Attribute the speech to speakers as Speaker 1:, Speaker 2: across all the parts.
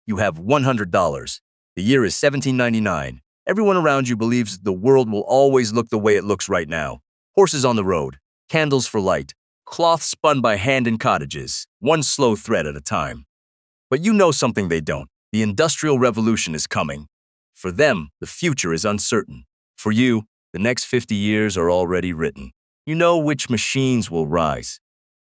Speaker 1: You have $100. The year is 1799. Everyone around you believes the world will always look the way it looks right now. Horses on the road, candles for light, cloth spun by hand in cottages, one slow thread at a time. But you know something they don't. The Industrial Revolution is coming. For them, the future is uncertain. For you, the next 50 years are already written. You know which machines will rise.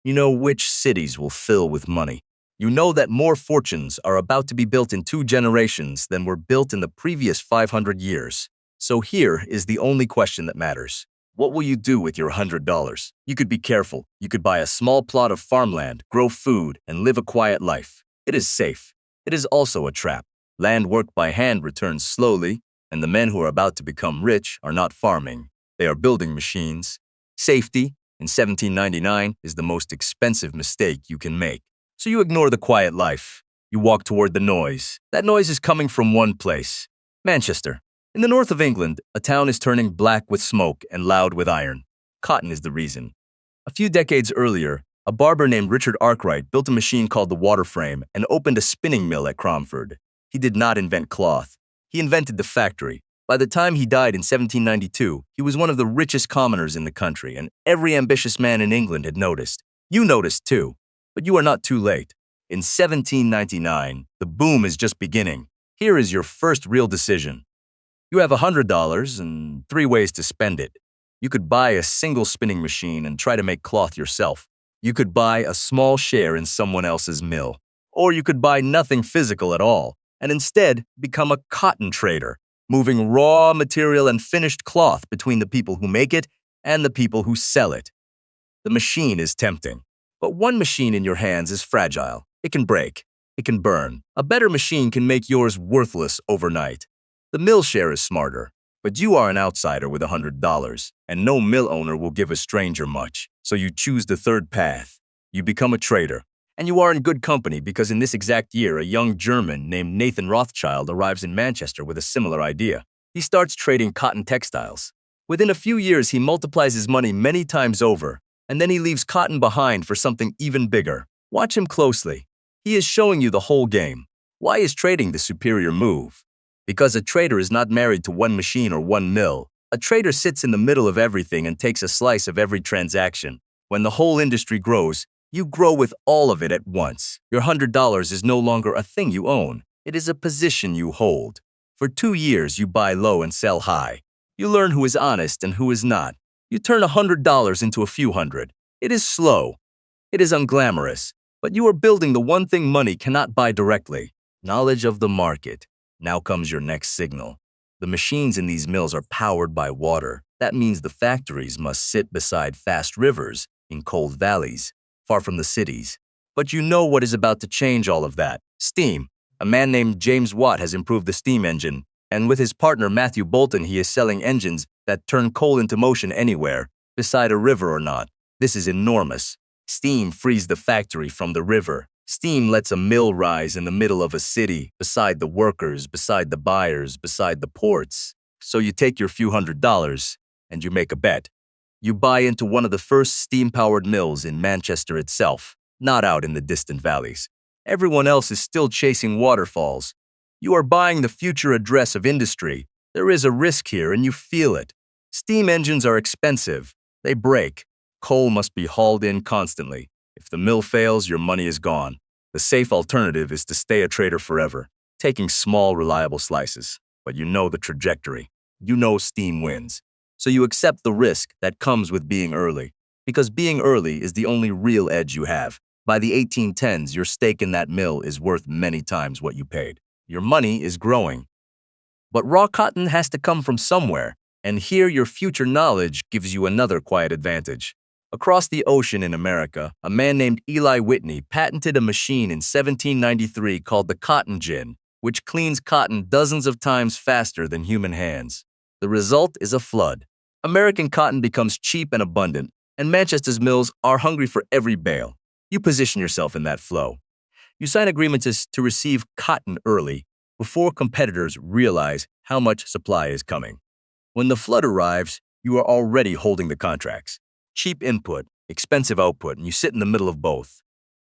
Speaker 1: You know which cities will fill with money. You know that more fortunes are about to be built in 2 generations than were built in the previous 500 years. So here is the only question that matters. What will you do with your $100? You could be careful. You could buy a small plot of farmland, grow food, and live a quiet life. It is safe. It is also a trap. Land worked by hand returns slowly, and the men who are about to become rich are not farming. They are building machines. Safety, in 1799, is the most expensive mistake you can make. So you ignore the quiet life. You walk toward the noise. That noise is coming from one place, Manchester. In the north of England, a town is turning black with smoke and loud with iron. Cotton is the reason. A few decades earlier, a barber named Richard Arkwright built a machine called the water frame and opened a spinning mill at Cromford. He did not invent cloth. He invented the factory. By the time he died in 1792, he was one of the richest commoners in the country, and every ambitious man in England had noticed. You noticed too, but you are not too late. In 1799, the boom is just beginning. Here is your first real decision. You have $100 and 3 ways to spend it. You could buy a single spinning machine and try to make cloth yourself. You could buy a small share in someone else's mill. Or you could buy nothing physical at all and instead become a cotton trader, moving raw material and finished cloth between the people who make it and the people who sell it. The machine is tempting, but one machine in your hands is fragile. It can break. It can burn. A better machine can make yours worthless overnight. The mill share is smarter, but you are an outsider with $100, and no mill owner will give a stranger much. So you choose the third path. You become a trader. And you are in good company because in this exact year, a young German named Nathan Rothschild arrives in Manchester with a similar idea. He starts trading cotton textiles. Within a few years, he multiplies his money many times over, and then he leaves cotton behind for something even bigger. Watch him closely. He is showing you the whole game. Why is trading the superior move? Because a trader is not married to one machine or one mill. A trader sits in the middle of everything and takes a slice of every transaction. When the whole industry grows, you grow with all of it at once. Your $100 is no longer a thing you own. It is a position you hold. For 2 years, you buy low and sell high. You learn who is honest and who is not. You turn $100 into a few hundred. It is slow. It is unglamorous. But you are building the one thing money cannot buy directly: knowledge of the market. Now comes your next signal. The machines in these mills are powered by water. That means the factories must sit beside fast rivers, in cold valleys, far from the cities. But you know what is about to change all of that. Steam. A man named James Watt has improved the steam engine, and with his partner Matthew Boulton, he is selling engines that turn coal into motion anywhere, beside a river or not. This is enormous. Steam frees the factory from the river. Steam lets a mill rise in the middle of a city, beside the workers, beside the buyers, beside the ports. So you take your few $100 and you make a bet. You buy into one of the first steam-powered mills in Manchester itself, not out in the distant valleys. Everyone else is still chasing waterfalls. You are buying the future address of industry. There is a risk here and you feel it. Steam engines are expensive. They break. Coal must be hauled in constantly. If the mill fails, your money is gone. The safe alternative is to stay a trader forever, taking small, reliable slices. But you know the trajectory. You know steam wins. So you accept the risk that comes with being early. Because being early is the only real edge you have. By the 1810s, your stake in that mill is worth many times what you paid. Your money is growing. But raw cotton has to come from somewhere. And here your future knowledge gives you another quiet advantage. Across the ocean in America, a man named Eli Whitney patented a machine in 1793 called the cotton gin, which cleans cotton dozens of times faster than human hands. The result is a flood. American cotton becomes cheap and abundant, and Manchester's mills are hungry for every bale. You position yourself in that flow. You sign agreements to receive cotton early, before competitors realize how much supply is coming. When the flood arrives, you are already holding the contracts. Cheap input, expensive output, and you sit in the middle of both.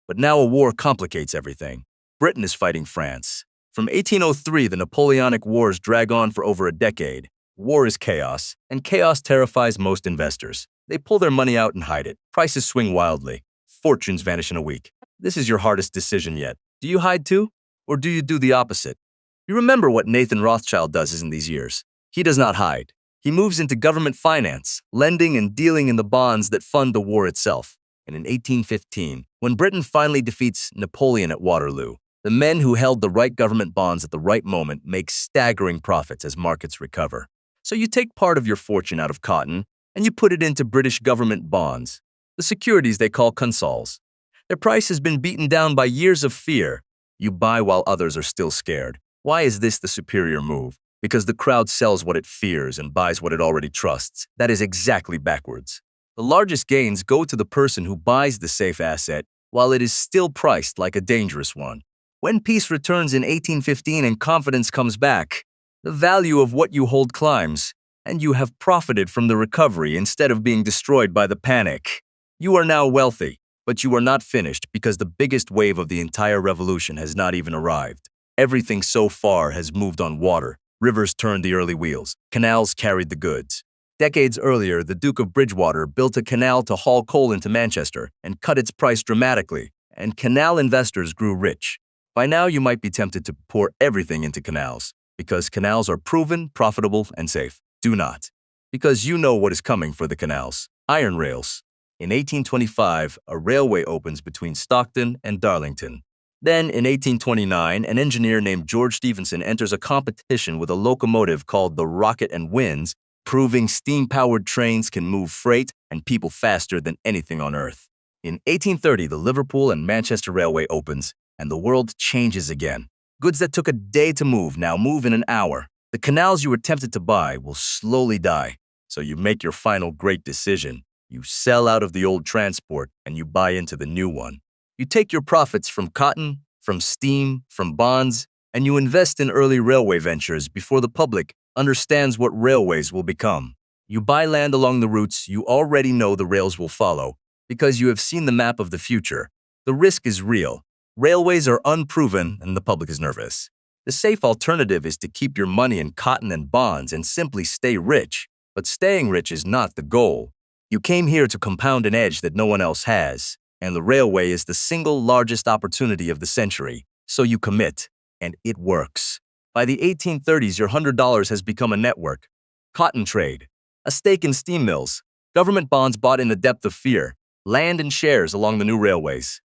Speaker 1: But now a war complicates everything. Britain is fighting France. From 1803, the Napoleonic Wars drag on for over a decade. War is chaos, and chaos terrifies most investors. They pull their money out and hide it. Prices swing wildly. Fortunes vanish in a week. This is your hardest decision yet. Do you hide too? Or do you do the opposite? You remember what Nathan Rothschild does in these years. He does not hide. He moves into government finance, lending and dealing in the bonds that fund the war itself. And in 1815, when Britain finally defeats Napoleon at Waterloo, the men who held the right government bonds at the right moment make staggering profits as markets recover. So you take part of your fortune out of cotton and you put it into British government bonds, the securities they call consols. Their price has been beaten down by years of fear. You buy while others are still scared. Why is this the superior move? Because the crowd sells what it fears and buys what it already trusts. That is exactly backwards. The largest gains go to the person who buys the safe asset while it is still priced like a dangerous one. When peace returns in 1815 and confidence comes back, the value of what you hold climbs, and you have profited from the recovery instead of being destroyed by the panic. You are now wealthy, but you are not finished because the biggest wave of the entire revolution has not even arrived. Everything so far has moved on water. Rivers turned the early wheels. Canals carried the goods. Decades earlier, the Duke of Bridgewater built a canal to haul coal into Manchester and cut its price dramatically, and canal investors grew rich. By now, you might be tempted to pour everything into canals, because canals are proven, profitable, and safe. Do not, because you know what is coming for the canals. Iron rails. In 1825, a railway opens between Stockton and Darlington. Then, in 1829, an engineer named George Stephenson enters a competition with a locomotive called the Rocket and wins, proving steam-powered trains can move freight and people faster than anything on Earth. In 1830, the Liverpool and Manchester Railway opens, and the world changes again. Goods that took a day to move now move in an hour. The canals you were tempted to buy will slowly die. So you make your final great decision. You sell out of the old transport and you buy into the new one. You take your profits from cotton, from steam, from bonds, and you invest in early railway ventures before the public understands what railways will become. You buy land along the routes you already know the rails will follow because you have seen the map of the future. The risk is real. Railways are unproven and the public is nervous. The safe alternative is to keep your money in cotton and bonds and simply stay rich. But staying rich is not the goal. You came here to compound an edge that no one else has, and the railway is the single largest opportunity of the century. So you commit, and it works. By the 1830s, your $100 has become a network. Cotton trade, a stake in steam mills, government bonds bought in the depth of fear, land and shares along the new railways.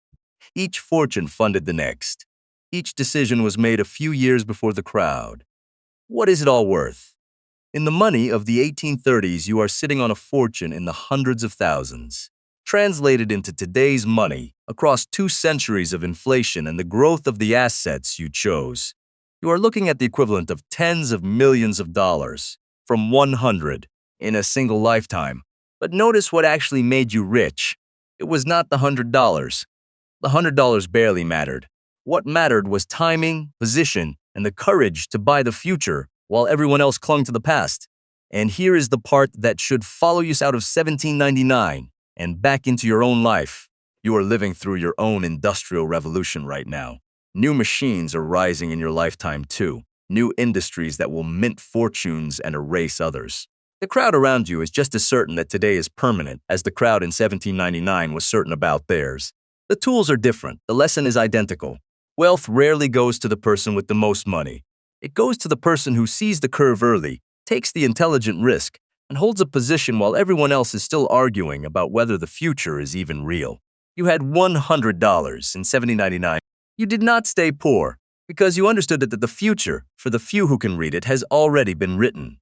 Speaker 1: Each fortune funded the next. Each decision was made a few years before the crowd. What is it all worth? In the money of the 1830s, you are sitting on a fortune in the hundreds of thousands. Translated into today's money, across 2 centuries of inflation and the growth of the assets you chose, you are looking at the equivalent of tens of millions of dollars, from 100 in a single lifetime. But notice what actually made you rich. It was not the $100. The $100 barely mattered. What mattered was timing, position, and the courage to buy the future while everyone else clung to the past. And here is the part that should follow you out of 1799 and back into your own life. You are living through your own industrial revolution right now. New machines are rising in your lifetime too. New industries that will mint fortunes and erase others. The crowd around you is just as certain that today is permanent as the crowd in 1799 was certain about theirs. The tools are different. The lesson is identical. Wealth rarely goes to the person with the most money. It goes to the person who sees the curve early, takes the intelligent risk, and holds a position while everyone else is still arguing about whether the future is even real. You had $100 in 1799. You did not stay poor because you understood that the future, for the few who can read it, has already been written.